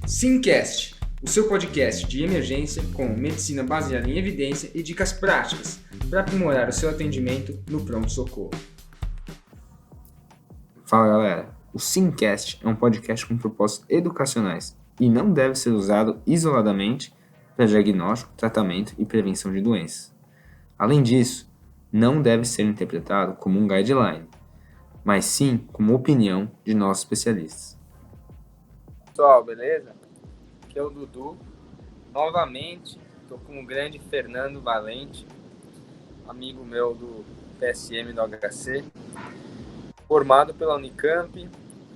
Simcast, o seu podcast de emergência com medicina baseada em evidência e dicas práticas para aprimorar o seu atendimento no pronto-socorro. Fala galera, o Simcast é um podcast com propósitos educacionais e não deve ser usado isoladamente para diagnóstico, tratamento e prevenção de doenças. Além disso, não deve ser interpretado como um guideline, mas sim como opinião de nossos especialistas. Pessoal, beleza? Aqui é o Dudu. Novamente, estou com o grande Fernando Valente, amigo meu do PSM do HC, formado pela Unicamp,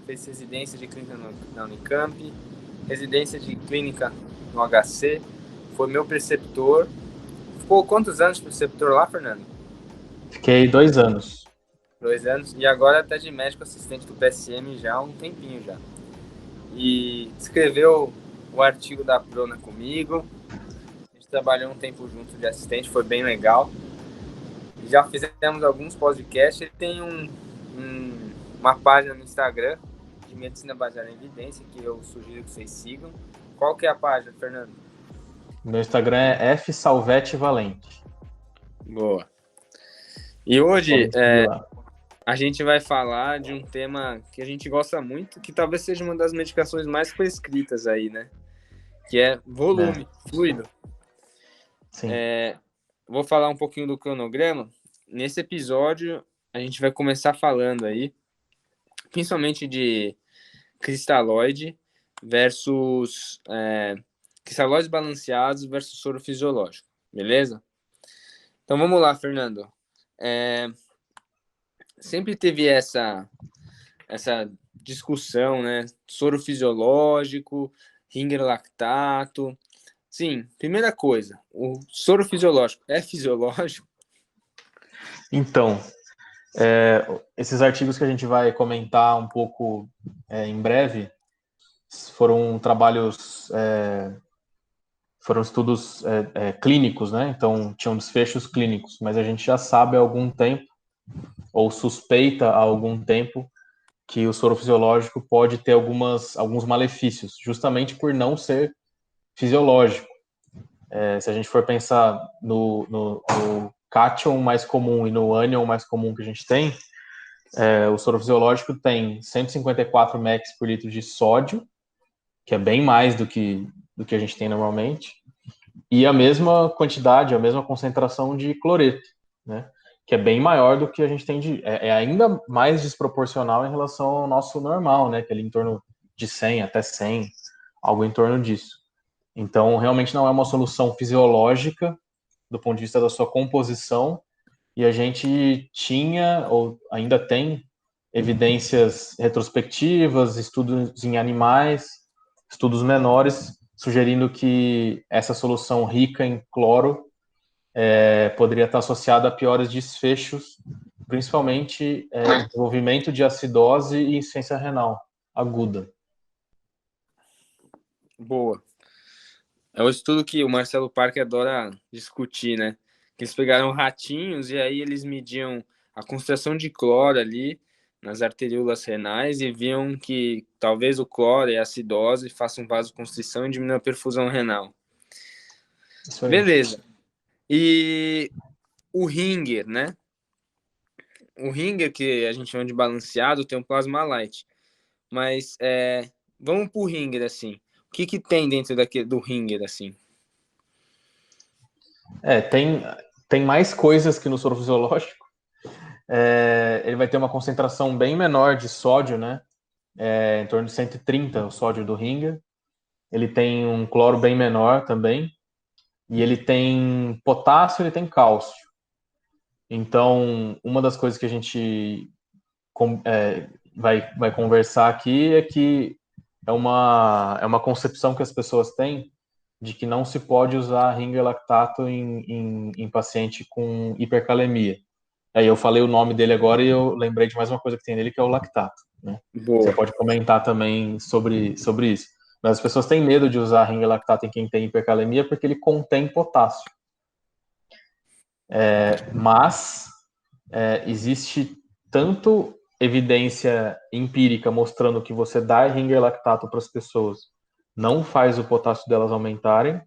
fez residência de clínica na Unicamp, residência de clínica no HC, foi meu preceptor. Ficou quantos anos de preceptor lá, Fernando? Fiquei 2 anos. 2 anos, e agora até de médico assistente do PSM já há um tempinho já. E escreveu o artigo da Prona comigo. A gente trabalhou um tempo junto de assistente, foi bem legal. Já fizemos alguns podcasts. Ele tem uma página no Instagram de medicina baseada em evidência que eu sugiro que vocês sigam. Qual que é a página, Fernando? Meu Instagram é fsalvetevalente. Boa. E hoje Pode seguir lá. a gente vai falar de um tema que a gente gosta muito, que talvez seja uma das medicações mais prescritas aí, né? Que é volume, fluido. Sim. Vou falar um pouquinho do cronograma. Nesse episódio, a gente vai começar falando aí, principalmente de cristalóide versus cristalóides balanceados versus soro fisiológico, beleza? Então vamos lá, Fernando. Sempre teve essa discussão, né? Soro fisiológico, Ringer lactato. Sim, primeira coisa, o soro fisiológico é fisiológico? Então, esses artigos que a gente vai comentar um pouco em breve foram trabalhos, foram estudos clínicos, né? Então, tinham desfechos clínicos, mas a gente já sabe há algum tempo, ou suspeita há algum tempo, que o soro fisiológico pode ter alguns malefícios, justamente por não ser fisiológico. Se a gente for pensar no cation mais comum e no anion mais comum que a gente tem, o soro fisiológico tem 154 mEq por litro de sódio, que é bem mais do que a gente tem normalmente, e a mesma quantidade, a mesma concentração de cloreto, né? Que é bem maior do que a gente tem é ainda mais desproporcional em relação ao nosso normal, né? Que é ali em torno de 100 até 100, algo em torno disso. Então, realmente não é uma solução fisiológica do ponto de vista da sua composição, e a gente tinha, ou ainda tem, evidências retrospectivas, estudos em animais, estudos menores, sugerindo que essa solução rica em cloro poderia estar associada a piores desfechos, principalmente desenvolvimento de acidose e insuficiência renal aguda. Boa. É o estudo que o Marcelo Parker adora discutir, né? Que eles pegaram ratinhos e aí eles mediam a concentração de cloro ali nas arteríolas renais e viam que talvez o cloro e a acidose façam vasoconstrição e diminuam a perfusão renal. Isso aí. Beleza. E o Ringer, né? O Ringer, que a gente chama de balanceado, tem um plasma light. Mas vamos pro Ringer, assim. O que tem dentro do Ringer, assim? Tem mais coisas que no soro fisiológico. Ele vai ter uma concentração bem menor de sódio, né? Em torno de 130 o sódio do Ringer. Ele tem um cloro bem menor também. E ele tem potássio, ele tem cálcio. Então, uma das coisas que a gente vai conversar aqui é que é uma concepção que as pessoas têm de que não se pode usar Ringer lactato em paciente com hipercalemia. Aí eu falei o nome dele agora e eu lembrei de mais uma coisa que tem nele, que é o lactato, né? Você pode comentar também sobre isso. Mas as pessoas têm medo de usar Ringer lactato em quem tem hipercalemia porque ele contém potássio. Mas existe tanto evidência empírica mostrando que você dar Ringer lactato para as pessoas não faz o potássio delas aumentarem,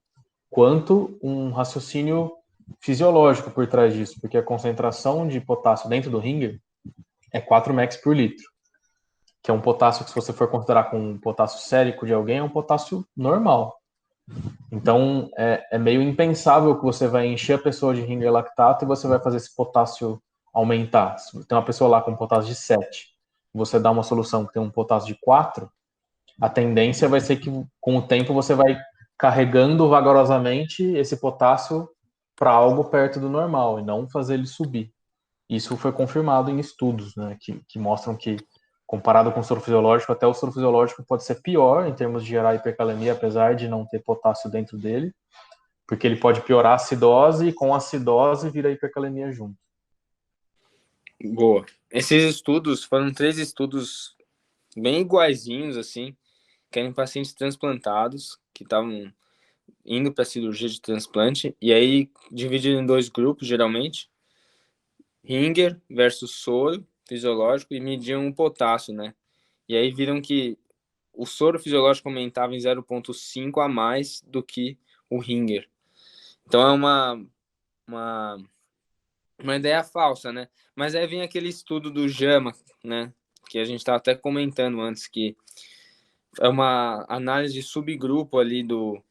quanto um raciocínio fisiológico por trás disso, porque a concentração de potássio dentro do ringer é 4 mEq por litro, que é um potássio que, se você for considerar com um potássio sérico de alguém, é um potássio normal. Então, é meio impensável que você vai encher a pessoa de ringer lactato e você vai fazer esse potássio aumentar. Se tem uma pessoa lá com potássio de 7, você dá uma solução que tem um potássio de 4, a tendência vai ser que, com o tempo, você vai carregando vagarosamente esse potássio para algo perto do normal e não fazer ele subir. Isso foi confirmado em estudos, né, que mostram que, comparado com o soro fisiológico, até o soro fisiológico pode ser pior em termos de gerar hipercalemia, apesar de não ter potássio dentro dele, porque ele pode piorar a acidose e com a acidose vira hipercalemia junto. Boa. Esses estudos foram 3 estudos bem iguaizinhos, assim, que eram pacientes transplantados, que estavam indo para cirurgia de transplante, e aí dividido em 2 grupos, geralmente, ringer versus soro fisiológico, e mediam o potássio, né? E aí viram que o soro fisiológico aumentava em 0,5 a mais do que o ringer. Então é uma ideia falsa, né? Mas aí vem aquele estudo do JAMA, né? Que a gente estava até comentando antes, que é uma análise de subgrupo ali do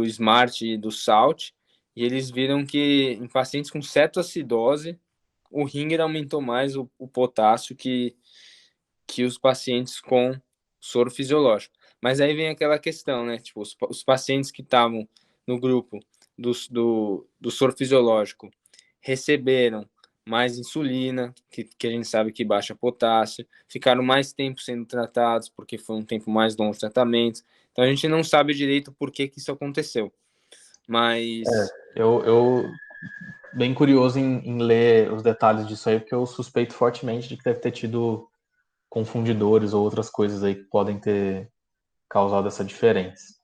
SMART e do SALT, e eles viram que em pacientes com cetoacidose, o ringer aumentou mais o potássio que os pacientes com soro fisiológico. Mas aí vem aquela questão, né? Tipo, os pacientes que estavam no grupo do soro fisiológico receberam mais insulina, que a gente sabe que baixa potássio, ficaram mais tempo sendo tratados, porque foi um tempo mais longo de tratamento. Então a gente não sabe direito por que isso aconteceu. Mas. Eu bem curioso em ler os detalhes disso aí, porque eu suspeito fortemente de que deve ter tido confundidores ou outras coisas aí que podem ter causado essa diferença.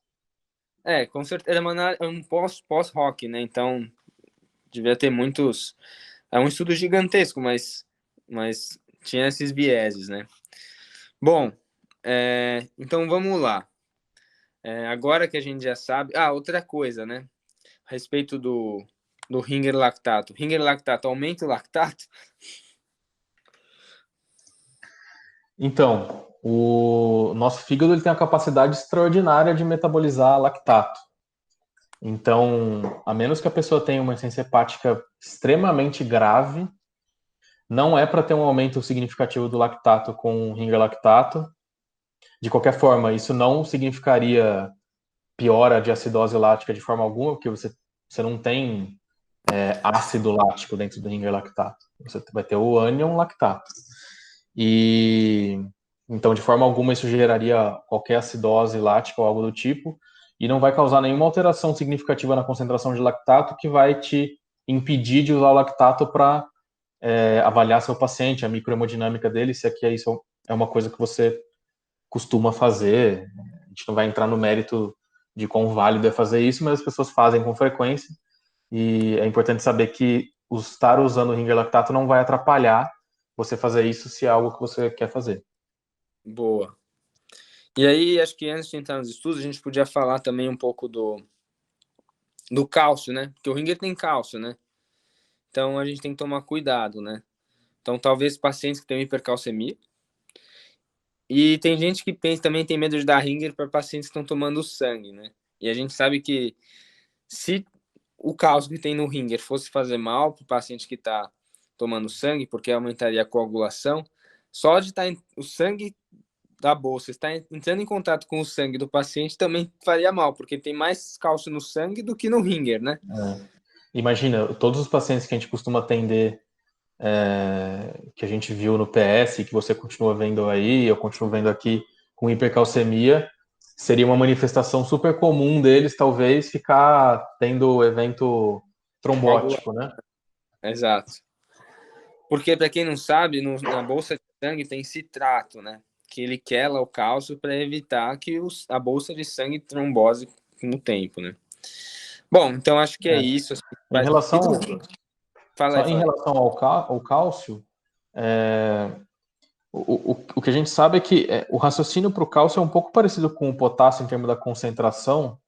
Com certeza é um pós-rock, né? Então devia ter muitos. É um estudo gigantesco, mas tinha esses vieses, né? Bom, então vamos lá. Agora que a gente já sabe. Outra coisa, né? A respeito do ringer lactato. Ringer lactato aumenta o lactato? Então, o nosso fígado ele tem a capacidade extraordinária de metabolizar lactato. Então, a menos que a pessoa tenha uma insuficiência hepática extremamente grave, não é para ter um aumento significativo do lactato com ringer lactato. De qualquer forma, isso não significaria piora de acidose lática de forma alguma, porque você não tem ácido lático dentro do ringer lactato. Você vai ter o ânion lactato. E então, de forma alguma, isso geraria qualquer acidose lática ou algo do tipo, e não vai causar nenhuma alteração significativa na concentração de lactato que vai te impedir de usar o lactato para avaliar seu paciente, a microhemodinâmica dele, se aqui isso é uma coisa que você costuma fazer. A gente não vai entrar no mérito de quão válido é fazer isso, mas as pessoas fazem com frequência, e é importante saber que estar usando o ringer lactato não vai atrapalhar você fazer isso se é algo que você quer fazer. Boa. E aí, acho que antes de entrar nos estudos, a gente podia falar também um pouco do cálcio, né? Porque o ringer tem cálcio, né? Então a gente tem que tomar cuidado, né? Então talvez pacientes que têm hipercalcemia. E tem gente que também tem medo de dar ringer para pacientes que estão tomando sangue, né? E a gente sabe que se o cálcio que tem no ringer fosse fazer mal para o paciente que está tomando sangue, porque aumentaria a coagulação, só de estar o sangue da bolsa está entrando em contato com o sangue do paciente também faria mal, porque tem mais cálcio no sangue do que no ringer, né? Imagina, todos os pacientes que a gente costuma atender, que a gente viu no PS, que você continua vendo aí, eu continuo vendo aqui, com hipercalcemia, seria uma manifestação super comum deles, talvez, ficar tendo evento trombótico, né? Exato. Porque, para quem não sabe, na bolsa de sangue tem citrato, né? Que ele quela o cálcio para evitar que a bolsa de sangue trombose no tempo, né? Bom, então acho que é isso. Em relação, Fala aí. ao cálcio, O que a gente sabe é que o raciocínio para o cálcio é um pouco parecido com o potássio em termos da concentração,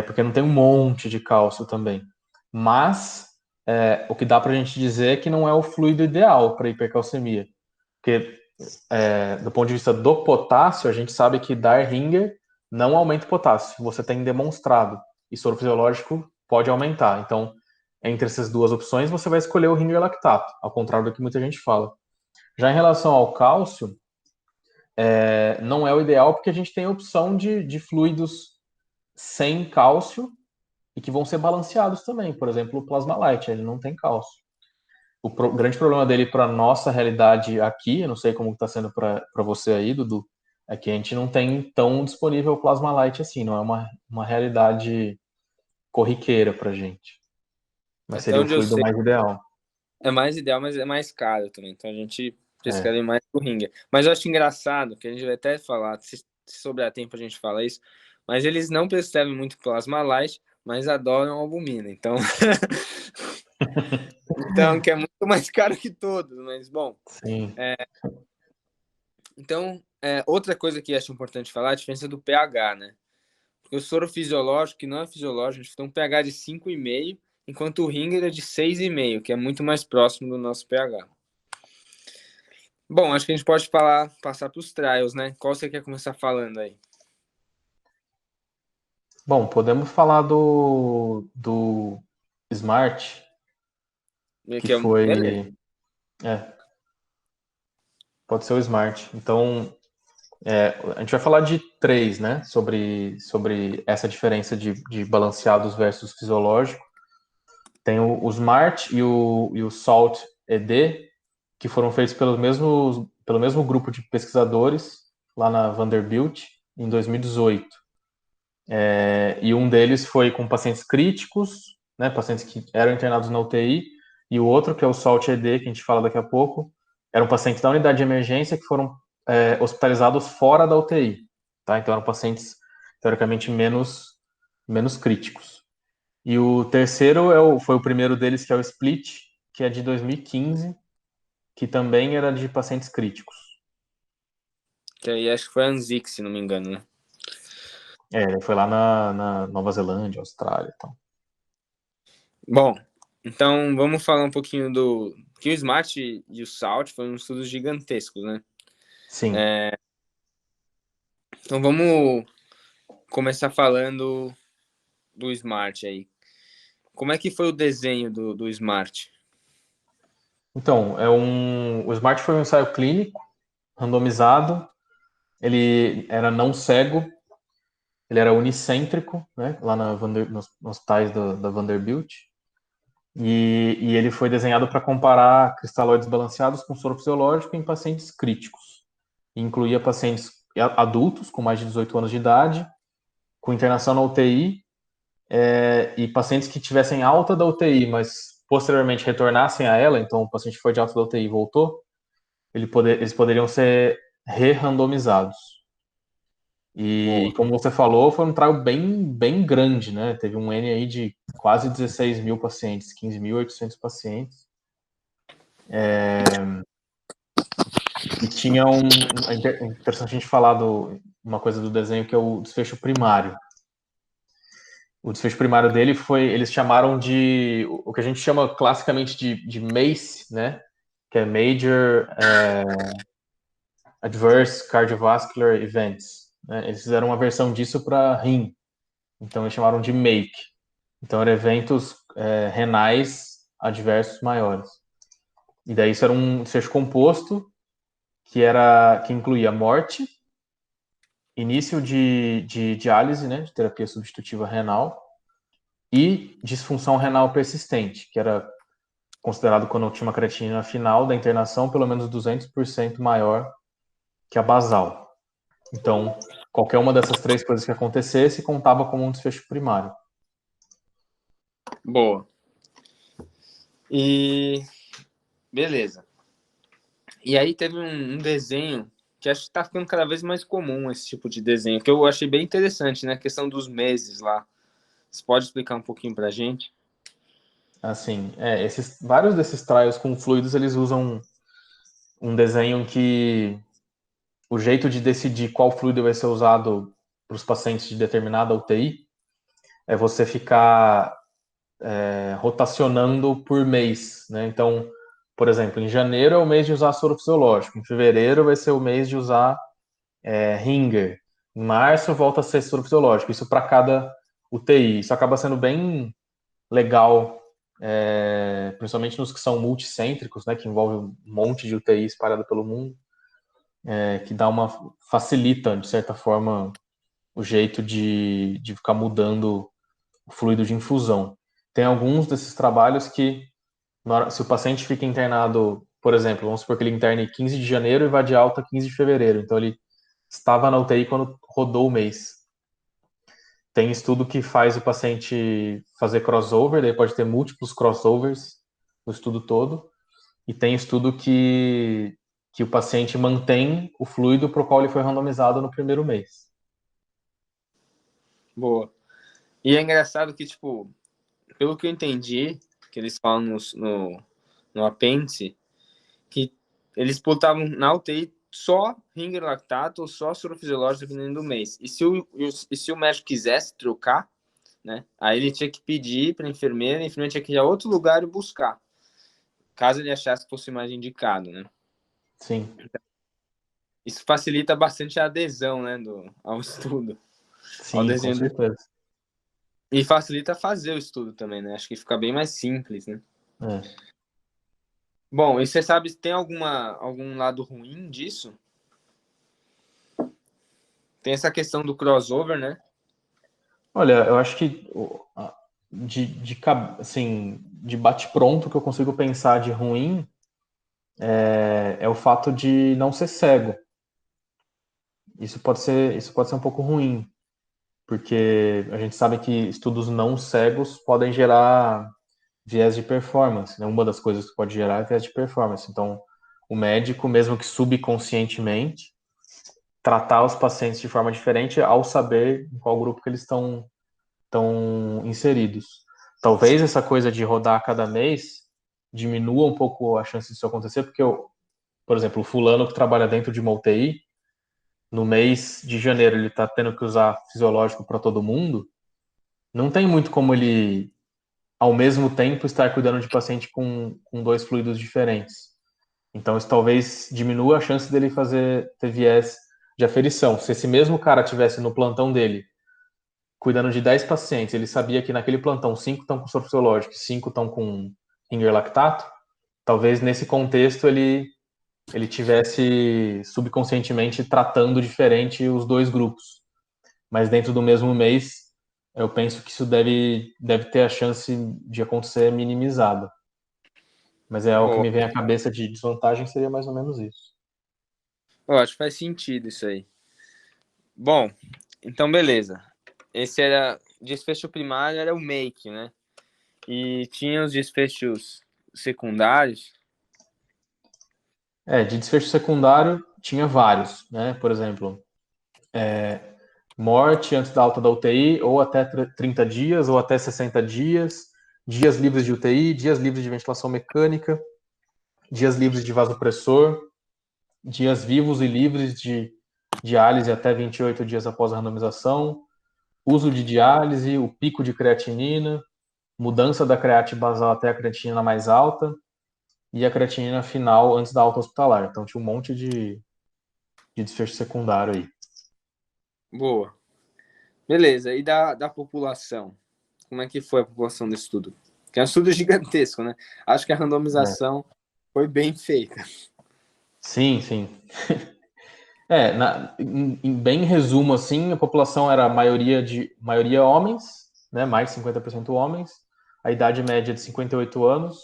porque não tem um monte de cálcio também. Mas o que dá para a gente dizer é que não é o fluido ideal para hipercalcemia. Porque, do ponto de vista do potássio, a gente sabe que dar Ringer não aumenta o potássio. Você tem demonstrado. E soro fisiológico pode aumentar. Então, entre essas duas opções, você vai escolher o Ringer lactato, ao contrário do que muita gente fala. Já em relação ao cálcio, não é o ideal porque a gente tem a opção de fluidos sem cálcio e que vão ser balanceados também. Por exemplo, o Plasma Light, ele não tem cálcio. Grande problema dele para nossa realidade aqui, eu não sei como está sendo para você aí, Dudu, é que a gente não tem tão disponível o Plasma Light assim, não é uma realidade corriqueira para gente. Mas Até seria o onde eu fluido sei, mais ideal. é mais ideal, mas é mais caro também. Então a gente pescaria mais o Ringer. Mas eu acho engraçado, que a gente vai até falar, se sobrar tempo a gente fala isso, mas eles não prescrevem muito Plasma Light, mas adoram albumina. Então, então que é muito mais caro que todos. Mas, bom, Sim. então, outra coisa que acho importante falar é a diferença do pH, né? Porque o soro fisiológico, que não é fisiológico, a gente tem um pH de 5,5, enquanto o Ringer é de 6,5, que é muito mais próximo do nosso pH. Bom, acho que a gente pode passar para os trials, né? Qual você quer começar falando aí? Bom, podemos falar do Smart, que Que é, beleza. foi. Pode ser o Smart. Então, a gente vai falar de três, né? Sobre essa diferença de balanceados versus fisiológico. Tem o Smart e o Salt ED, que foram feitos pelo mesmo grupo de pesquisadores lá na Vanderbilt em 2018. E um deles foi com pacientes críticos, né, pacientes que eram internados na UTI, e o outro, que é o Salt ED, que a gente fala daqui a pouco, eram pacientes da unidade de emergência que foram hospitalizados fora da UTI. Tá? Então eram pacientes, teoricamente, menos críticos. E o terceiro foi o primeiro deles, que é o Split, que é de 2015, que também era de pacientes críticos. Que aí acho que foi a Anzic, se não me engano, né? Foi lá na Nova Zelândia, Austrália e tal. Bom, então vamos falar um pouquinho do... Que o Smart e o Salt foram estudos gigantescos, né? Sim. Então vamos começar falando do Smart aí. Como é que foi o desenho do Smart? Então, o Smart foi um ensaio clínico, randomizado, ele era não cego, ele era unicêntrico, né, lá nos hospitais da Vanderbilt, e ele foi desenhado para comparar cristalóides balanceados com soro fisiológico em pacientes críticos. E incluía pacientes adultos com mais de 18 anos de idade, com internação na UTI, e pacientes que tivessem alta da UTI, mas posteriormente retornassem a ela, então o paciente foi de alta da UTI e voltou, eles poderiam ser re-randomizados. E como você falou, foi um trial bem, bem grande, né? Teve um N aí de quase 16 mil pacientes, 15.800 pacientes. E tinha é interessante a gente falar uma coisa do desenho que é o desfecho primário. O desfecho primário dele eles chamaram de, o que a gente chama classicamente de MACE, né? Que é Major Adverse Cardiovascular Events. Né? Eles fizeram uma versão disso para rim, então eles chamaram de MAKE. Então eram eventos renais adversos maiores. E daí isso era um desfecho composto que incluía morte, início de diálise, né, de terapia substitutiva renal, e disfunção renal persistente, que era considerado quando tinha uma creatinina final da internação pelo menos 200% maior que a basal. Então, qualquer uma dessas três coisas que acontecesse contava como um desfecho primário. Boa. E beleza. E aí teve um desenho que acho que está ficando cada vez mais comum, esse tipo de desenho, que eu achei bem interessante, né? A questão dos meses lá. Você pode explicar um pouquinho pra gente? Assim, vários desses trials com fluidos, eles usam um desenho em que o jeito de decidir qual fluido vai ser usado para os pacientes de determinada UTI é você ficar rotacionando por mês, né? Então, por exemplo, em janeiro é o mês de usar soro fisiológico, em fevereiro vai ser o mês de usar Ringer, em março volta a ser soro fisiológico, isso para cada UTI. Isso acaba sendo bem legal, principalmente nos que são multicêntricos, né, que envolve um monte de UTI espalhado pelo mundo, que facilita, de certa forma, o jeito de ficar mudando o fluido de infusão. Tem alguns desses trabalhos que, se o paciente fica internado, por exemplo, vamos supor que ele interne 15 de janeiro e vá de alta 15 de fevereiro, então ele estava na UTI quando rodou o mês. Tem estudo que faz o paciente fazer crossover, daí pode ter múltiplos crossovers no estudo todo, e tem estudo que o paciente mantém o fluido para o qual ele foi randomizado no primeiro mês. Boa. E é engraçado que, tipo, pelo que eu entendi, que eles falam no apêndice, que eles botavam na UTI só ringer lactato ou só soro fisiológico dependendo do mês. E se o médico quisesse trocar, né, aí ele tinha que pedir para a enfermeira tinha que ir a outro lugar e buscar, caso ele achasse que fosse mais indicado, né? Sim. Isso facilita bastante a adesão, né, ao estudo. Ao Sim, com desenho certeza. E facilita fazer o estudo também, né? Acho que fica bem mais simples, né? Bom, e você sabe se tem algum lado ruim disso? Tem essa questão do crossover, né? Olha, eu acho que assim, de bate-pronto que eu consigo pensar de ruim é o fato de não ser cego. Isso pode ser um pouco ruim, porque a gente sabe que estudos não cegos podem gerar viés de performance, né? Uma das coisas que pode gerar é viés de performance. Então, o médico, mesmo que subconscientemente, tratar os pacientes de forma diferente ao saber em qual grupo que eles estão inseridos. Talvez essa coisa de rodar a cada mês diminua um pouco a chance disso acontecer, porque, por exemplo, o fulano que trabalha dentro de uma UTI, no mês de janeiro ele está tendo que usar fisiológico para todo mundo, não tem muito como ele, ao mesmo tempo, estar cuidando de paciente com dois fluidos diferentes. Então, isso talvez diminua a chance dele ter viés de aferição. Se esse mesmo cara tivesse no plantão dele, cuidando de 10 pacientes, ele sabia que naquele plantão 5 estão com soro fisiológico e 5 estão com ringer lactato, talvez nesse contexto ele tivesse subconscientemente tratando diferente os dois grupos. Mas dentro do mesmo mês, eu penso que isso deve ter a chance de acontecer minimizada. Mas o que Boa. me vem à cabeça de desvantagem seria mais ou menos isso. Eu acho que faz sentido isso aí. Bom, então beleza. Esse era desfecho primário, era o make, né? E tinha os desfechos secundários. De desfecho secundário tinha vários, né? Por exemplo, morte antes da alta da UTI, ou até 30 dias, ou até 60 dias, dias livres de UTI, dias livres de ventilação mecânica, dias livres de vasopressor, dias vivos e livres de diálise até 28 dias após a randomização, uso de diálise, o pico de creatinina, mudança da creatina basal até a creatinina mais alta e a creatinina final antes da alta hospitalar. Então tinha um monte de desfecho secundário aí. Boa. Beleza. E da população? Como é que foi a população do estudo? Que é um estudo gigantesco, né? Acho que a randomização foi bem feita. Sim, sim. Bem resumo, assim, a população era maioria homens, né, mais de 50% homens, a idade média de 58 anos,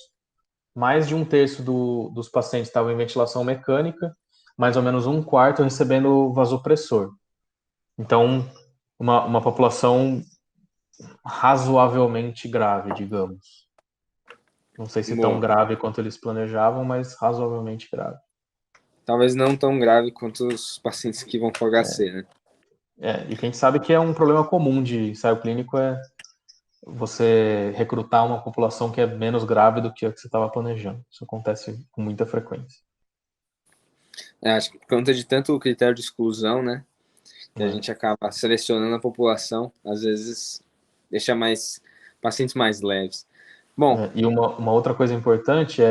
mais de um terço dos pacientes estavam em ventilação mecânica, mais ou menos um quarto recebendo vasopressor. Então, uma população razoavelmente grave, digamos. Não sei se tão Boa. grave quanto eles planejavam, mas razoavelmente grave. Talvez não tão grave quanto os pacientes que vão com HC, né? E que a gente sabe que é um problema comum de ensaio clínico você recrutar uma população que é menos grave do que a que você estava planejando. Isso acontece com muita frequência. Acho que por conta de tanto critério de exclusão, né? Que a Né? gente acaba selecionando a população, às vezes deixa mais pacientes mais leves. Bom, E uma outra coisa importante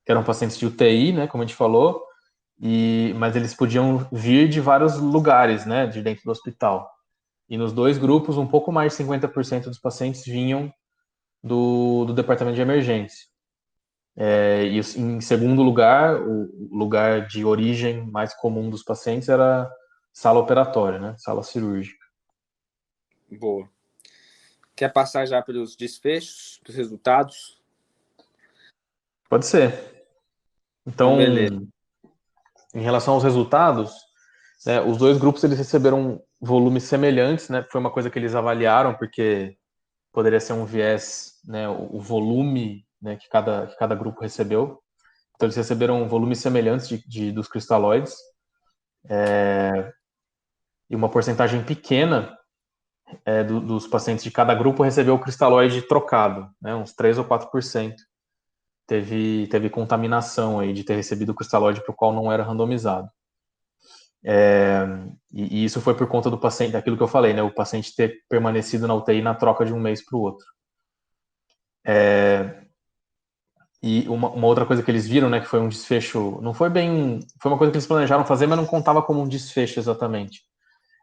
que eram pacientes de UTI, né, como a gente falou, mas eles podiam vir de vários lugares, né, de dentro do hospital. E nos dois grupos, um pouco mais de 50% dos pacientes vinham do departamento de emergência. E em segundo lugar, o lugar de origem mais comum dos pacientes era sala operatória, né, sala cirúrgica. boa. Quer passar já pelos desfechos, pelos resultados? Pode ser. Então, beleza. Então, em relação aos resultados, né, os dois grupos eles receberam volumes semelhantes, né? Foi uma coisa que eles avaliaram porque poderia ser um viés, né, o volume, né, que cada grupo recebeu. Então eles receberam volumes semelhantes dos cristalóides e uma porcentagem pequena dos pacientes de cada grupo recebeu o cristalóide trocado, né, uns 3 ou 4%. Teve contaminação aí de ter recebido o cristalóide para o qual não era randomizado. E isso foi por conta do paciente, daquilo que eu falei, né? O paciente ter permanecido na UTI na troca de um mês para o outro. E uma outra coisa que eles viram, né, que foi um desfecho, não foi bem, foi uma coisa que eles planejaram fazer, mas não contava como um desfecho exatamente.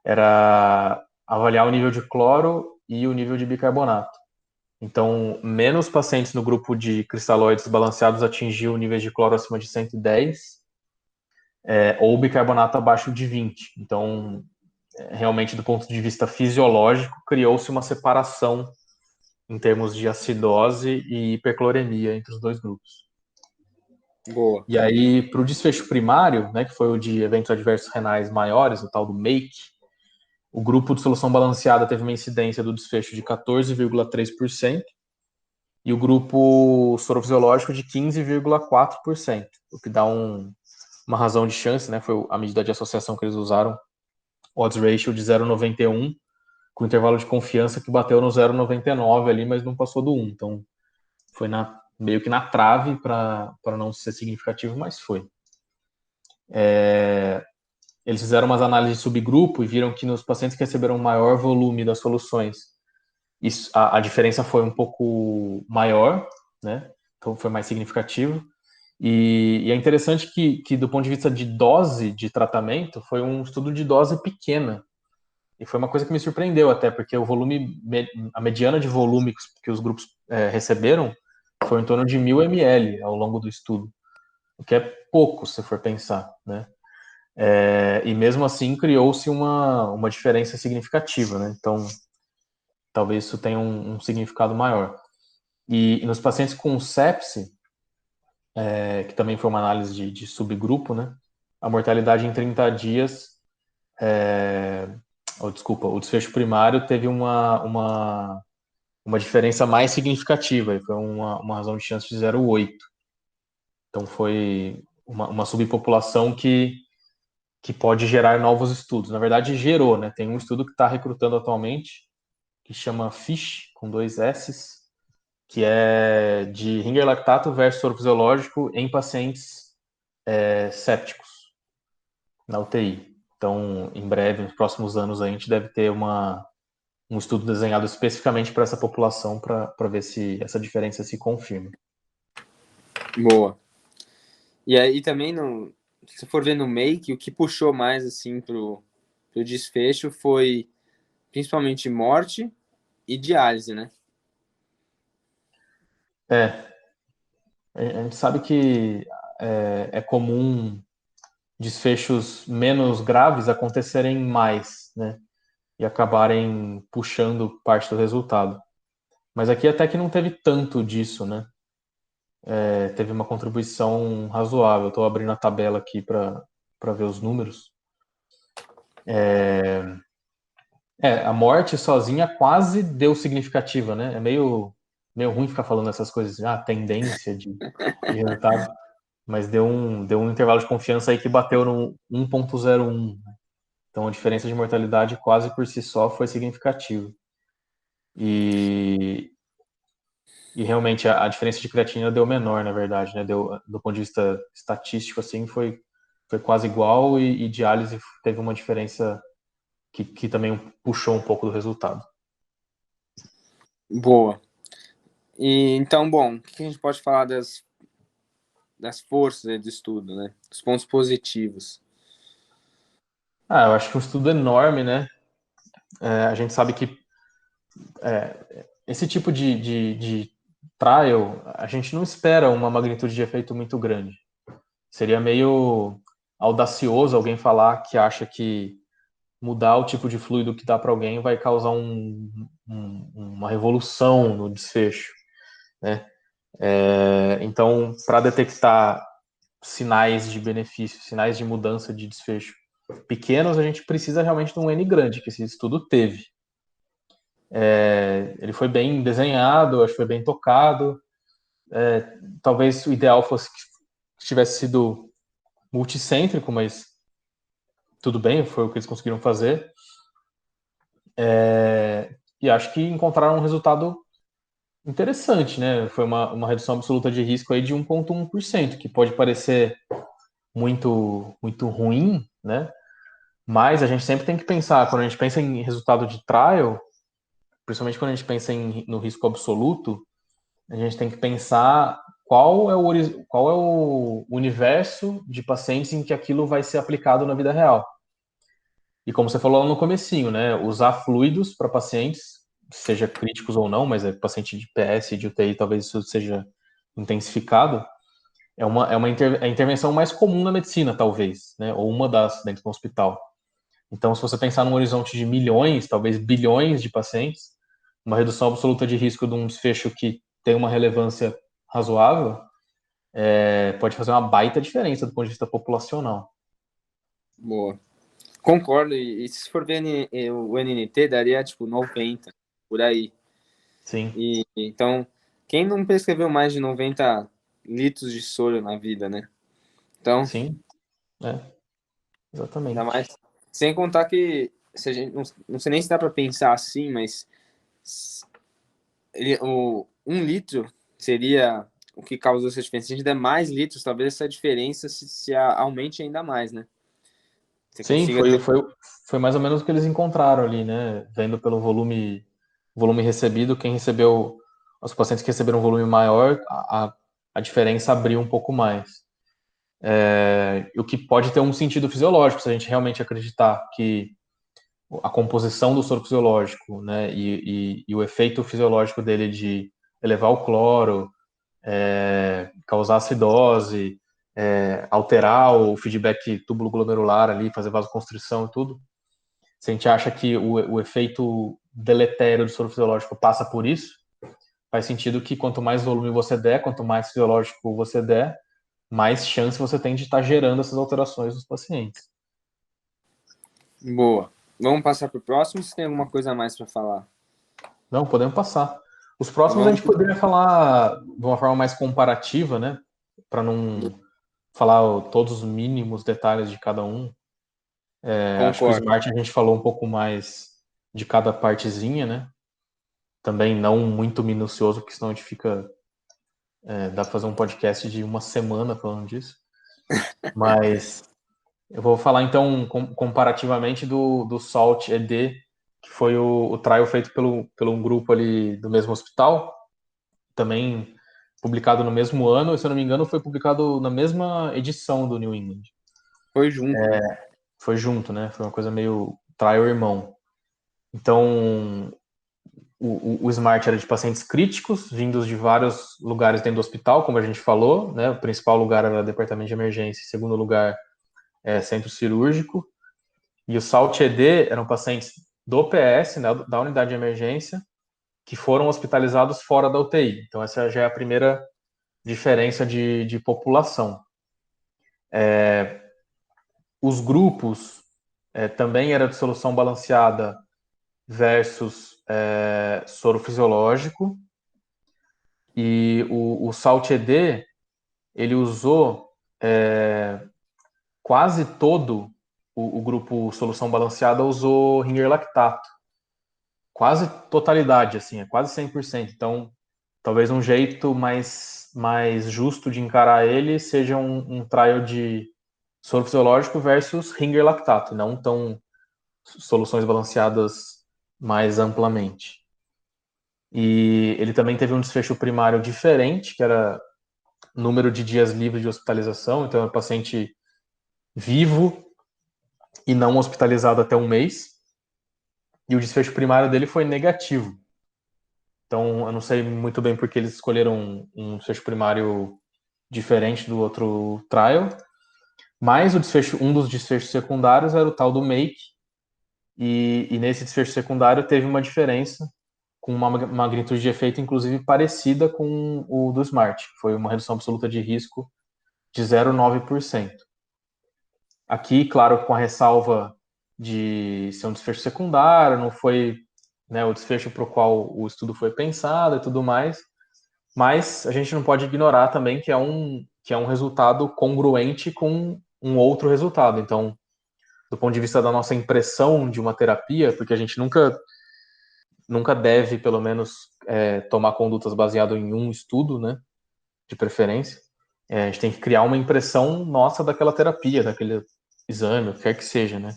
Era avaliar o nível de cloro e o nível de bicarbonato. Então, menos pacientes no grupo de cristalóides balanceados atingiu níveis de cloro acima de 110, ou bicarbonato abaixo de 20. Então, realmente, do ponto de vista fisiológico, criou-se uma separação em termos de acidose e hipercloremia entre os dois grupos. Boa. E aí, para o desfecho primário, né, que foi o de eventos adversos renais maiores, o tal do MAKE, o grupo de solução balanceada teve uma incidência do desfecho de 14,3% e o grupo sorofisiológico de 15,4%, o que dá uma razão de chance, né, foi a medida de associação que eles usaram, odds ratio de 0,91, com intervalo de confiança que bateu no 0,99 ali, mas não passou do 1. Então, foi meio que na trave para não ser significativo, mas foi. Eles fizeram umas análises de subgrupo e viram que nos pacientes que receberam maior volume das soluções, a diferença foi um pouco maior, né? Então foi mais significativo. E é interessante que, do ponto de vista de dose de tratamento, foi um estudo de dose pequena. E foi uma coisa que me surpreendeu até, porque a mediana de volume que os grupos receberam foi em torno de 1.000 ml ao longo do estudo, o que é pouco, se for pensar, né? E mesmo assim criou-se uma diferença significativa, né? Então, talvez isso tenha um significado maior. E nos pacientes com sepse, que também foi uma análise de subgrupo, né? A mortalidade em 30 dias, o desfecho primário teve uma diferença mais significativa, e foi uma razão de chance de 0,8. Então foi uma subpopulação que pode gerar novos estudos. Na verdade, gerou, né? Tem um estudo que está recrutando atualmente, que chama FISH, com 2 S's, que é de Ringer lactato versus soro fisiológico em pacientes sépticos na UTI. Então, em breve, nos próximos anos, a gente deve ter um estudo desenhado especificamente para essa população para ver se essa diferença se confirma. Boa. E aí também, se for ver no Make, o que puxou mais assim pro desfecho foi principalmente morte e diálise, né? A gente sabe que é comum desfechos menos graves acontecerem mais, né? E acabarem puxando parte do resultado. Mas aqui até que não teve tanto disso, né? Teve uma contribuição razoável. Estou abrindo a tabela aqui para ver os números. A morte sozinha quase deu significativa, né? É meio ruim ficar falando essas coisas, tendência de resultado, mas deu um intervalo de confiança aí que bateu no 1,01. Então a diferença de mortalidade quase por si só foi significativa. E E realmente a diferença de creatinina deu menor, na verdade, né? Deu, do ponto de vista estatístico, assim, foi quase igual e diálise teve uma diferença que também puxou um pouco do resultado. Boa. E então, bom, o que a gente pode falar das forças do estudo, né? Os pontos positivos. Eu acho que um estudo enorme, né? A gente sabe que esse tipo de trial, a gente não espera uma magnitude de efeito muito grande. Seria meio audacioso alguém falar que acha que mudar o tipo de fluido que dá para alguém vai causar uma revolução no desfecho, né? Então, para detectar sinais de benefício, sinais de mudança de desfecho pequenos, a gente precisa realmente de um N grande, que esse estudo teve. Ele foi bem desenhado, acho que foi bem tocado. Talvez o ideal fosse que tivesse sido multicêntrico, mas tudo bem, foi o que eles conseguiram fazer. E acho que encontraram um resultado interessante, né? Foi uma redução absoluta de risco aí de 1,1%, que pode parecer muito ruim, né? Mas a gente sempre tem que pensar, quando a gente pensa em resultado de trial, principalmente quando a gente pensa no risco absoluto, a gente tem que pensar qual é o universo de pacientes em que aquilo vai ser aplicado na vida real. E como você falou lá no comecinho, né, usar fluidos para pacientes, seja críticos ou não, mas é paciente de PS, de UTI, talvez isso seja intensificado, é a intervenção mais comum na medicina, talvez, né, ou uma das dentro do hospital. Então, se você pensar num horizonte de milhões, talvez bilhões de pacientes, uma redução absoluta de risco de um desfecho que tem uma relevância razoável, pode fazer uma baita diferença do ponto de vista populacional. Boa. Concordo. E se for ver o NNT, daria tipo 90, por aí. Sim. E então, quem não prescreveu mais de 90 litros de soro na vida, né? Então, Sim, ainda exatamente. mais. Sem contar que, se a gente, não sei nem se dá para pensar assim, mas um litro seria o que causou essa diferença. Se a gente der mais litros, talvez essa diferença se aumente ainda mais, né? Você Sim, consiga ter. foi mais ou menos o que eles encontraram ali, né? Vendo pelo volume recebido, os pacientes que receberam um volume maior, a diferença abriu um pouco mais. O que pode ter um sentido fisiológico, se a gente realmente acreditar que a composição do soro fisiológico, né, e o efeito fisiológico dele de elevar o cloro, causar acidose, alterar o feedback túbulo-glomerular ali, fazer vasoconstrição e tudo. Se a gente acha que o efeito deletério do soro fisiológico passa por isso, faz sentido que quanto mais volume você der, quanto mais fisiológico você der, mais chance você tem de estar gerando essas alterações nos pacientes. Boa. Vamos passar para o próximo, se tem alguma coisa a mais para falar. Não, podemos passar. Os Então, próximos a gente poderia falar de uma forma mais comparativa, né? Para não falar todos os mínimos detalhes de cada um. Acho que o Concordo. Smart a gente falou um pouco mais de cada partezinha, né? Também não muito minucioso, porque senão a gente fica. Dá para fazer um podcast de uma semana falando disso. Mas eu vou falar então comparativamente do SALT ED, que foi o trial feito pelo um grupo ali do mesmo hospital, também publicado no mesmo ano, e se eu não me engano foi publicado na mesma edição do New England. Foi junto, né? Foi junto, né? Foi uma coisa meio trial irmão. Então, o SMART era de pacientes críticos, vindos de vários lugares dentro do hospital, como a gente falou, né? O principal lugar era o departamento de emergência, em segundo lugar, centro cirúrgico. E o SALT-ED eram pacientes do PS, né, da unidade de emergência, que foram hospitalizados fora da UTI. Então, essa já é a primeira diferença de população. Os grupos também era de solução balanceada versus soro fisiológico. E o SALT-ED, ele usou quase todo o grupo solução balanceada usou Ringer lactato. Quase totalidade, assim, quase 100%. Então, talvez um jeito mais justo de encarar ele seja um trial de soro fisiológico versus ringer lactato, não tão soluções balanceadas mais amplamente. E ele também teve um desfecho primário diferente, que era número de dias livres de hospitalização, então é paciente vivo e não hospitalizado até um mês. E o desfecho primário dele foi negativo. Então, eu não sei muito bem porque eles escolheram um desfecho primário diferente do outro trial, mas um dos desfechos secundários era o tal do MAKE, e nesse desfecho secundário teve uma diferença com uma magnitude de efeito, inclusive, parecida com o do SMART. Foi uma redução absoluta de risco de 0,9%. Aqui, claro, com a ressalva de ser um desfecho secundário, não foi, né, o desfecho para o qual o estudo foi pensado e tudo mais, mas a gente não pode ignorar também que é um resultado congruente com um outro resultado. Então, do ponto de vista da nossa impressão de uma terapia, porque a gente nunca deve, pelo menos, tomar condutas baseadas em um estudo, né, de preferência. A gente tem que criar uma impressão nossa daquela terapia, daquele exame, o que quer que seja, né?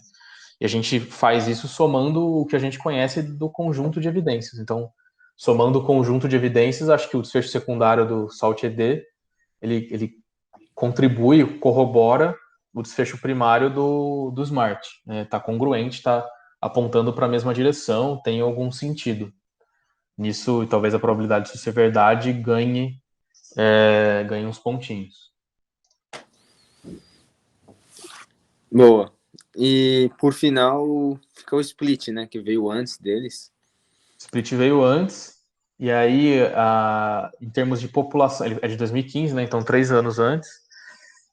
E a gente faz isso somando o que a gente conhece do conjunto de evidências. Então, somando o conjunto de evidências, acho que o desfecho secundário do SALT-ED, ele contribui, corrobora o desfecho primário do SMART. Está congruente, está apontando para a mesma direção, tem algum sentido. Nisso, talvez a probabilidade de ser verdade ganhe uns pontinhos. Boa. E por final fica o split, né? Que veio antes deles. Split veio antes, e aí, em termos de população, ele é de 2015, né? Então 3 anos antes.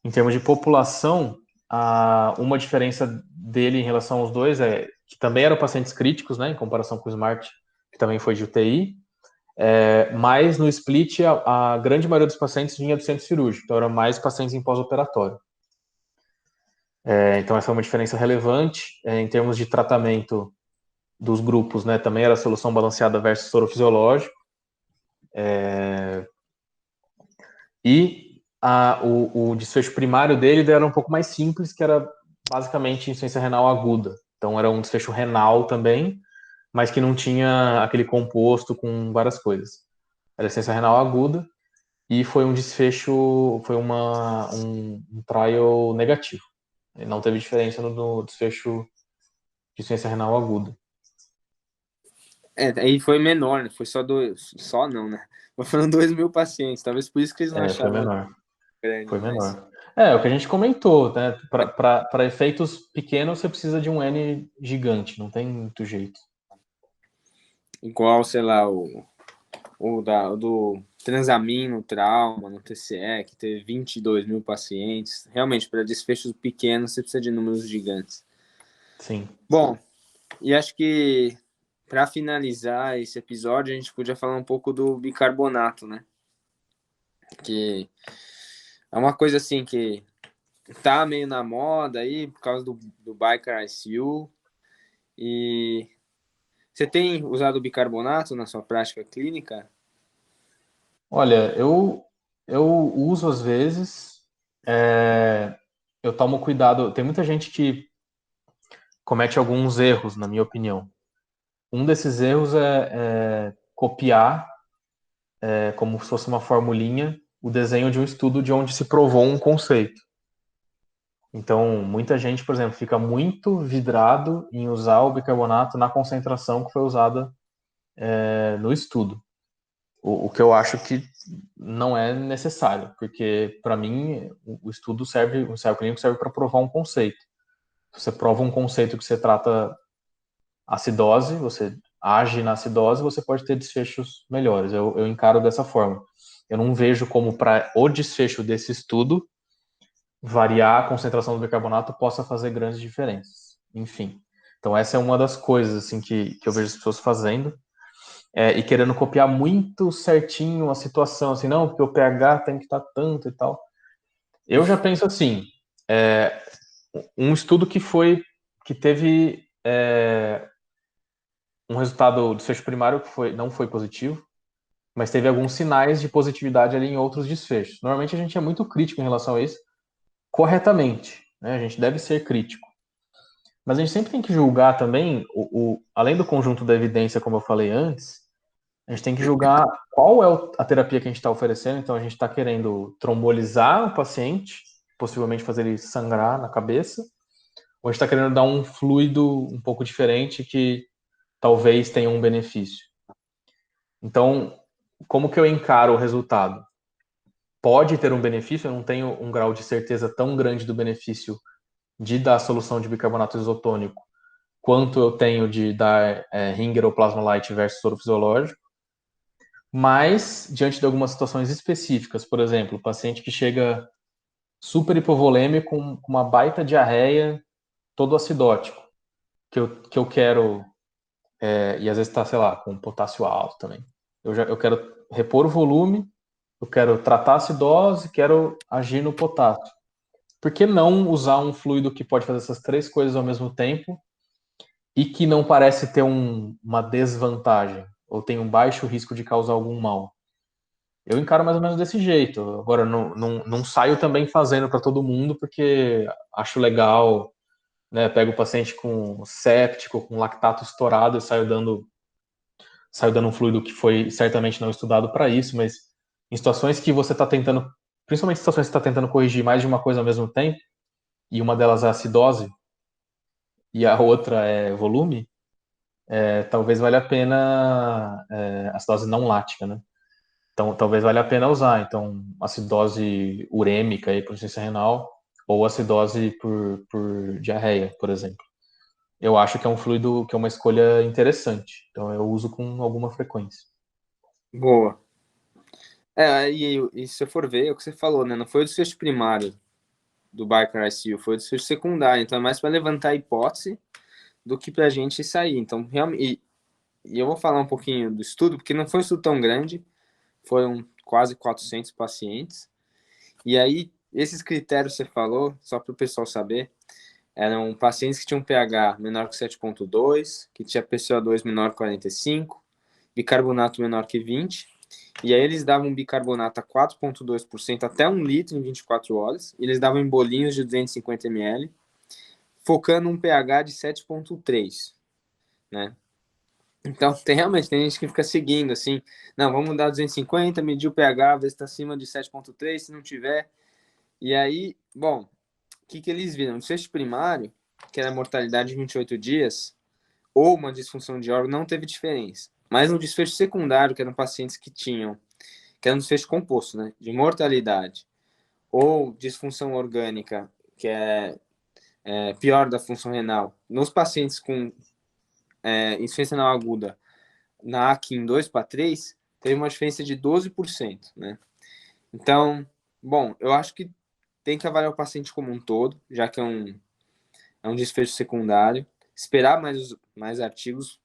Em termos de população, uma diferença dele em relação aos dois é que também eram pacientes críticos, né? Em comparação com o SMART, que também foi de UTI. Mas no split, a grande maioria dos pacientes vinha do centro cirúrgico, então eram mais pacientes em pós-operatório. Então essa é uma diferença relevante. Em termos de tratamento dos grupos, né, também era solução balanceada versus soro fisiológico. E o desfecho primário dele era um pouco mais simples, que era basicamente insuficiência renal aguda. Então era um desfecho renal também, mas que não tinha aquele composto com várias coisas. Era insuficiência renal aguda e foi um desfecho, foi um trial negativo. Não teve diferença no desfecho de insuficiência renal aguda. Aí foi menor, né? Foi só dois. Só não, né? Foram 2.000 pacientes. Talvez por isso que eles não acharam. Foi menor. Grande, Foi menor. mas... O que a gente comentou, né? Para efeitos pequenos, você precisa de um N gigante, não tem muito jeito. Igual, sei lá, do Transamin no trauma, no TCE, que teve 22.000 pacientes. Realmente, para desfechos pequenos, você precisa de números gigantes. Sim. Bom, e acho que para finalizar esse episódio, a gente podia falar um pouco do bicarbonato, né? Que é uma coisa assim que tá meio na moda aí por causa do Bicar ICU. E você tem usado bicarbonato na sua prática clínica? Olha, eu uso às vezes, eu tomo cuidado. Tem muita gente que comete alguns erros, na minha opinião. Um desses erros é copiar, como se fosse uma formulinha, o desenho de um estudo de onde se provou um conceito. Então, muita gente, por exemplo, fica muito vidrado em usar o bicarbonato na concentração que foi usada no estudo. O que eu acho que não é necessário, porque, para mim, o estudo serve, o ensaio clínico serve para provar um conceito. Se você prova um conceito que você trata acidose, você age na acidose, você pode ter desfechos melhores. Eu encaro dessa forma. Eu não vejo como para o desfecho desse estudo variar a concentração do bicarbonato possa fazer grandes diferenças. Enfim. Então essa é uma das coisas assim que eu vejo as pessoas fazendo e querendo copiar muito certinho a situação, assim, não, porque o pH tem que estar tanto e tal. Eu já penso assim, um estudo que teve um resultado do desfecho primário que não foi positivo, mas teve alguns sinais de positividade ali em outros desfechos. Normalmente a gente é muito crítico em relação a isso, corretamente, né? A gente deve ser crítico. Mas a gente sempre tem que julgar também, além do conjunto da evidência, como eu falei antes, a gente tem que julgar qual é a terapia que a gente está oferecendo. Então, a gente está querendo trombolizar o paciente, possivelmente fazer ele sangrar na cabeça, ou a gente está querendo dar um fluido um pouco diferente que talvez tenha um benefício. Então, como que eu encaro o resultado? Pode ter um benefício, eu não tenho um grau de certeza tão grande do benefício de dar solução de bicarbonato isotônico quanto eu tenho de dar Ringer ou Plasma Light versus soro fisiológico, mas diante de algumas situações específicas, por exemplo, o paciente que chega super hipovolêmico com uma baita diarreia, todo acidótico, que eu quero, e às vezes está, sei lá, com potássio alto também. Eu quero repor o volume, eu quero tratar a acidose, quero agir no potássio. Por que não usar um fluido que pode fazer essas três coisas ao mesmo tempo e que não parece ter uma desvantagem ou tem um baixo risco de causar algum mal? Eu encaro mais ou menos desse jeito. Agora, não saio também fazendo para todo mundo porque acho legal, né? Pego o paciente com séptico, com lactato estourado e saio dando um fluido que foi certamente não estudado para isso, mas em situações que você está tentando, principalmente situações que você está tentando corrigir mais de uma coisa ao mesmo tempo, e uma delas é acidose e a outra é volume, talvez valha a pena acidose não lática, né? Então, talvez valha a pena usar. Então, acidose urêmica por insuficiência renal ou acidose por diarreia, por exemplo. Eu acho que é um fluido que é uma escolha interessante. Então, eu uso com alguma frequência. Boa. E se eu for ver, é o que você falou, né? Não foi o desfecho primário do Barker ICU, foi o desfecho secundário. Então, é mais para levantar a hipótese do que para a gente sair. Então, realmente... E eu vou falar um pouquinho do estudo, porque não foi um estudo tão grande, foram quase 400 pacientes. E aí, esses critérios que você falou, só para o pessoal saber, eram pacientes que tinham pH menor que 7,2, que tinha PCO2 menor que 45, bicarbonato menor que 20, e aí eles davam bicarbonato a 4,2% até 1 litro em 24 horas, e eles davam em bolinhos de 250 ml, focando um pH de 7,3, né? Então, realmente, tem gente que fica seguindo, assim, não, vamos dar 250, medir o pH, ver se está acima de 7,3, se não tiver. E aí, bom, o que eles viram? No desfecho primário, que era a mortalidade de 28 dias, ou uma disfunção de órgão, não teve diferença. Mas no desfecho secundário, que eram pacientes que era um desfecho composto, né, de mortalidade, ou disfunção orgânica, que é pior da função renal, nos pacientes com insuficiência renal aguda, na AKIN 2 para 3, teve uma diferença de 12%, né? Então, bom, eu acho que tem que avaliar o paciente como um todo, já que é um desfecho secundário, esperar mais artigos,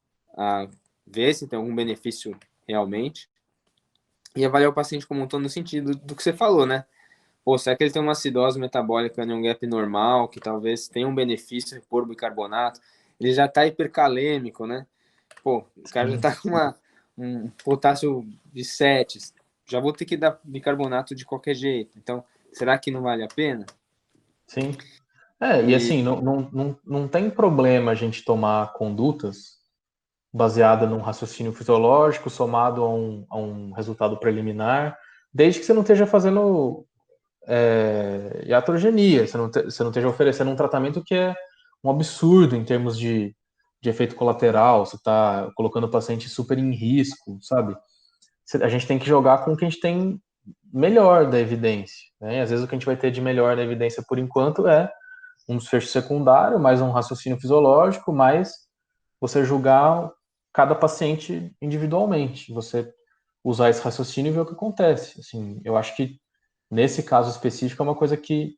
ver se tem algum benefício realmente, e avaliar o paciente como um todo no sentido do que você falou, né? Pô, será que ele tem uma acidose metabólica em um gap normal, que talvez tenha um benefício repor bicarbonato? Ele já está hipercalêmico, né? Pô, o cara já tá com um potássio de 7, já vou ter que dar bicarbonato de qualquer jeito. Então, será que não vale a pena? Sim. E assim, não tem problema a gente tomar condutas baseada num raciocínio fisiológico somado a um resultado preliminar, desde que você não esteja fazendo iatrogenia, você não esteja oferecendo um tratamento que é um absurdo em termos de efeito colateral, você está colocando o paciente super em risco, sabe? A gente tem que jogar com o que a gente tem melhor da evidência, né? E às vezes o que a gente vai ter de melhor da evidência por enquanto é um desfecho secundário, mais um raciocínio fisiológico, mais você julgar cada paciente individualmente, você usar esse raciocínio e ver o que acontece. Assim, eu acho que nesse caso específico é uma coisa que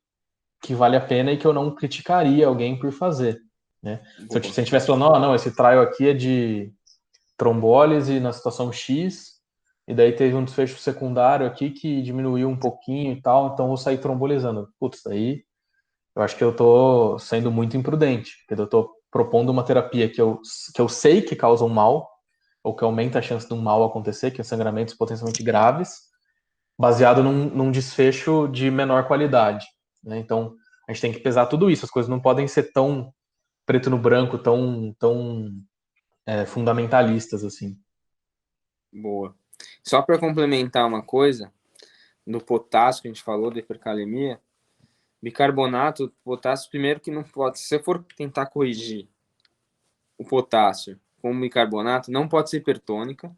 vale a pena e que eu não criticaria alguém por fazer, né? Se a gente estivesse falando, não, esse trial aqui é de trombólise na situação X, e daí teve um desfecho secundário aqui que diminuiu um pouquinho e tal, então eu vou sair trombolizando. Putz, aí eu acho que eu tô sendo muito imprudente, porque eu tô propondo uma terapia que eu sei que causa um mal, ou que aumenta a chance de um mal acontecer, que é sangramentos potencialmente graves, baseado num desfecho de menor qualidade, né? Então, a gente tem que pesar tudo isso. As coisas não podem ser tão preto no branco, tão fundamentalistas assim. Boa. Só para complementar uma coisa, no potássio que a gente falou, da hipercalemia, bicarbonato, potássio, primeiro que não pode, se você for tentar corrigir o potássio com bicarbonato, não pode ser hipertônica.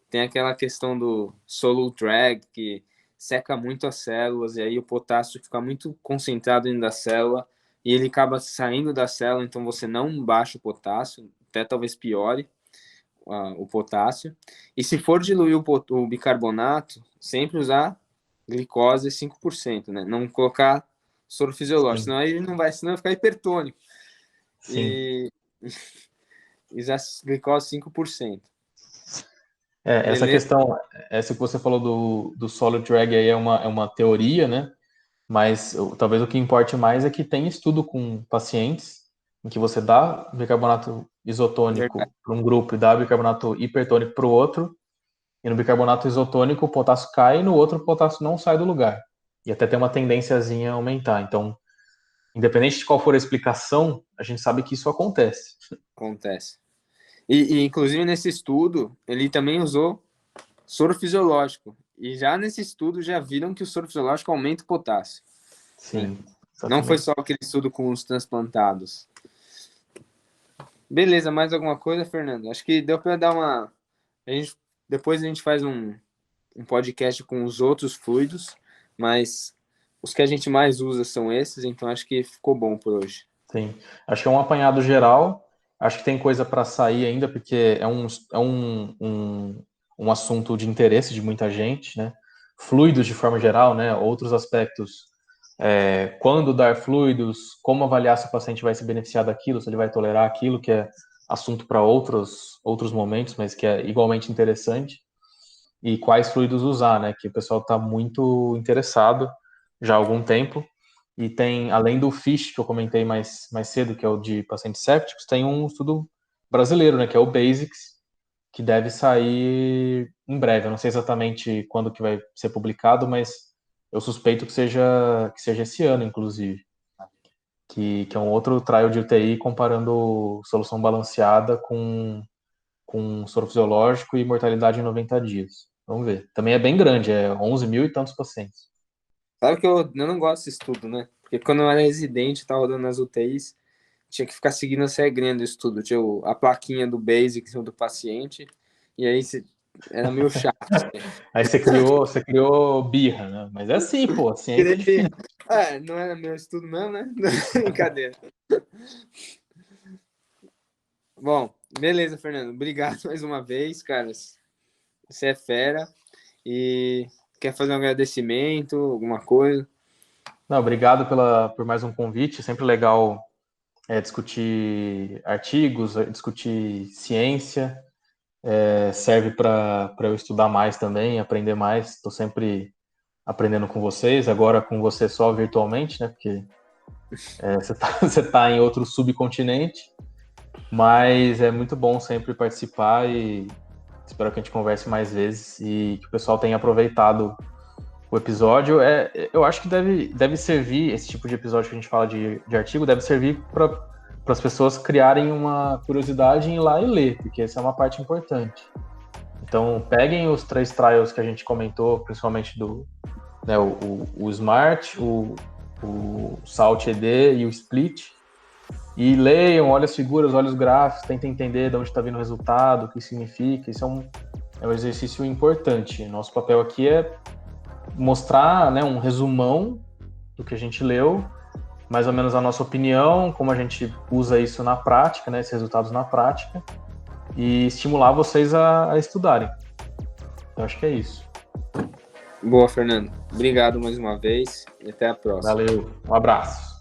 Tem aquela questão do solo drag, que seca muito as células, e aí o potássio fica muito concentrado dentro da célula, e ele acaba saindo da célula, então você não baixa o potássio, até talvez piore o potássio. E se for diluir o bicarbonato, sempre usar glicose 5%, né? Não colocar soro fisiológico, senão ele não vai, senão vai ficar hipertônico. Sim. E usar glicose 5%. Essa questão, essa que você falou do solo drag aí é uma teoria, né? Mas talvez o que importe mais é que tem estudo com pacientes em que você dá bicarbonato isotônico para um grupo e dá bicarbonato hipertônico para o outro, e no bicarbonato isotônico o potássio cai e no outro o potássio não sai do lugar. E até tem uma tendênciazinha a aumentar. Então, independente de qual for a explicação, a gente sabe que isso acontece. Acontece. E inclusive nesse estudo, ele também usou soro fisiológico. E já nesse estudo já viram que o soro fisiológico aumenta o potássio. Sim. Né? Não foi só aquele estudo com os transplantados. Beleza, mais alguma coisa, Fernando? Acho que deu para dar uma... Depois a gente faz um podcast com os outros fluidos, mas os que a gente mais usa são esses, então acho que ficou bom por hoje. Sim, acho que é um apanhado geral. Acho que tem coisa para sair ainda, porque é um assunto de interesse de muita gente, né? Fluidos de forma geral, né? Outros aspectos, quando dar fluidos, como avaliar se o paciente vai se beneficiar daquilo, se ele vai tolerar aquilo, que é assunto para outros momentos, mas que é igualmente interessante. E quais fluidos usar, né? Que o pessoal está muito interessado já há algum tempo. E tem, além do FISH, que eu comentei mais cedo, que é o de pacientes sépticos, tem um estudo brasileiro, né, que é o BASICS, que deve sair em breve. Eu não sei exatamente quando que vai ser publicado, mas eu suspeito que seja esse ano, inclusive. Que é um outro trial de UTI comparando solução balanceada com soro fisiológico e mortalidade em 90 dias. Vamos ver. Também é bem grande, é 11 mil e tantos pacientes. Sabe que eu não gosto desse estudo, né? Porque quando eu era residente, estava rodando nas UTIs, tinha que ficar seguindo as regrinhas do estudo. Tinha a plaquinha do BASIC do paciente, e aí era meio chato. Aí você criou birra, né? Mas é assim, pô, ciência é difícil. Não era meu estudo mesmo, né? Brincadeira. Bom, beleza, Fernando. Obrigado mais uma vez, cara. Você é fera. E quer fazer um agradecimento, alguma coisa? Não, obrigado por mais um convite. Sempre legal discutir artigos, discutir ciência. Serve para eu estudar mais também, aprender mais. Estou sempre aprendendo com vocês, agora com você só virtualmente, né? Porque você tá em outro subcontinente. Mas é muito bom sempre participar e espero que a gente converse mais vezes e que o pessoal tenha aproveitado o episódio. Eu acho que deve servir, esse tipo de episódio que a gente fala de artigo, deve servir para as pessoas criarem uma curiosidade em ir lá e ler, porque essa é uma parte importante. Então, peguem os 3 trials que a gente comentou, principalmente o SMART, o SALT-ED e o SPLIT, e leiam, olhem as figuras, olhem os gráficos, tentem entender de onde está vindo o resultado, o que significa. Isso é um exercício importante. Nosso papel aqui é mostrar, né, um resumão do que a gente leu, mais ou menos a nossa opinião, como a gente usa isso na prática, né, esses resultados na prática, e estimular vocês a estudarem. Eu acho que é isso. Boa, Fernando. Obrigado mais uma vez e até a próxima. Valeu, um abraço.